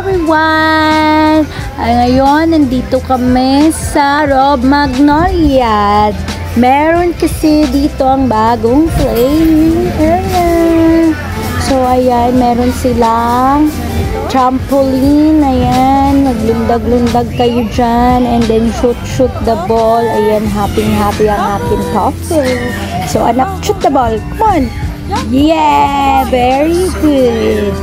everyone! Ngayon, nandito kami sa Rob Magnolia. Meron kasi dito ang bagong playing area. So, ayan, meron silang trampoline. Ayan, naglundag-lundag kayo dyan. And then, shoot the ball. Ayan, happy ang aking topic. So, anak, shoot the ball. Come on! Yeah! Very good!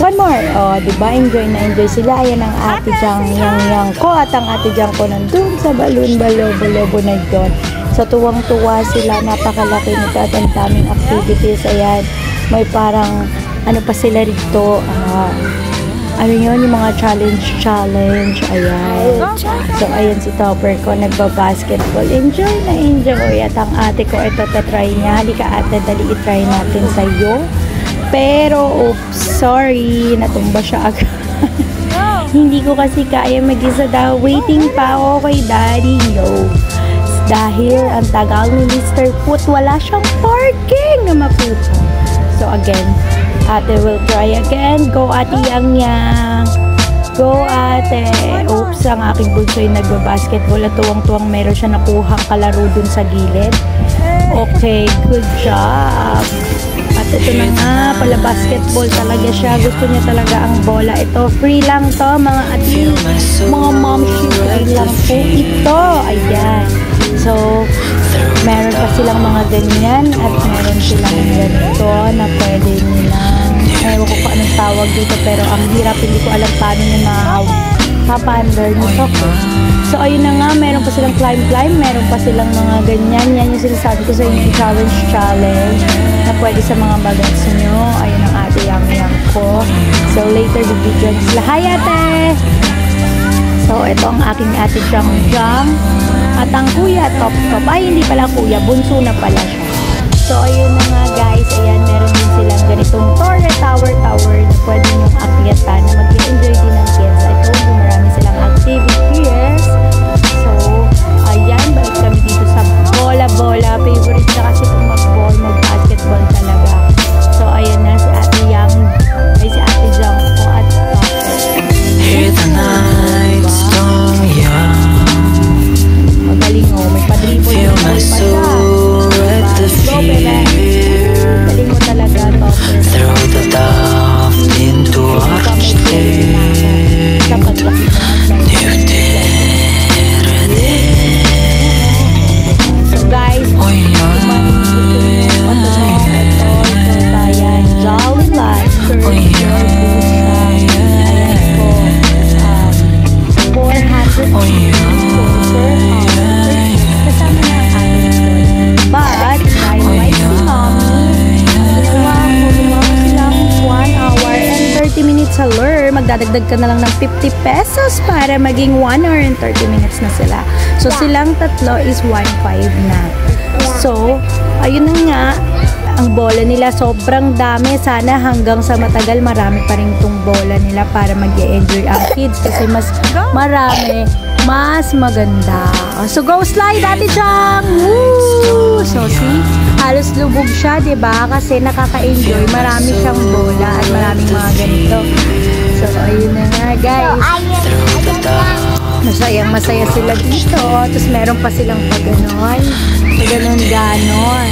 One more. Oh, diba? Enjoy na enjoy sila. Ayan ang ate Jang yang ko at ang ate Jang ko nandun sa balloon balobo na doon. So, tuwang-tuwa sila. Napakalaki nito at ang daming activities. Ayan. May parang, ano pa sila rito. Ano yun? Yung mga challenge. Ayan. So, ayan si Topper ko. Nagba-basketball. Enjoy na enjoy. At ang ate ko, ito tatry niya. Halika ate, dali itry natin sa'yo. Pero, oops, sorry, natumba siya agad. Hindi ko kasi kaya mag-isa daw. Waiting pa ako kay Daddy. No. Dahil ang tagal ni Mr. Foot, wala siyang parking na maputo. So, again, ate will try again. Go, ate yang. Go, ate. Oops, ang aking bunsoy nagba-basketball at tuwang-tuwang meron siya nakuhang kalaro dun sa gilid. Okay, good job. At ito na nga, pala basketball talaga siya. Gusto niya talaga ang bola. Ito, free lang to, mga ati, mga momshi, free lang po ito. Ayan. So, meron pa silang mga ganyan at meron silang ganito na pwede nilang, ewan ko pa anong tawag dito, pero ang hirap, hindi ko alam paano niya papaandar nito. So, ayun na nga, meron pa silang climb, meron pa silang mga ganyan. Yan yung sinasabi ko sa inyo, yung challenge na pwede sa mga bagets nyo. Ayun ang ate yang ko. So, later, bibigyan sila. Hi, ate! So, ito ang aking ate Jang. At ang kuya, Top. Ay, hindi pala kuya, bunso na pala siya. So, ayun na nga, guys. Ayan, meron din silang ganitong tower na pwede nyong akyatan na mag-enjoy din ng kids. I told you, marami silang activities. So, ayan, balik kami dito sa bola. Favorite na kasi kung mag-basketball talaga. So, ayan na, si ate Yang, si ate Jang ko at Hear the night song young. Magaling oh, may padribol. Feel my soul at the fear. Galing mo talaga, Topper. Throw the dove into oxygen. So guys, Jolly Life. Magdadagdag ka na lang ng 50 pesos para maging 1 hour and 30 minutes na sila. So, silang tatlo is 1.5 na. So, ayun na nga, ang bola nila sobrang dami. Sana hanggang sa matagal, marami pa rin itong bola nila para mag-enjoy ang kids. Kasi mas marami, mas maganda. So, go slide, Ate Jang! Woo! So, see? Halos lubog siya, diba? Kasi nakaka-enjoy. Marami siyang bola at maraming mga ganito. So, ayun na nga, guys. Masaya sila dito. Tapos, meron pa silang pag-ganon. Pag-ganon-ganon.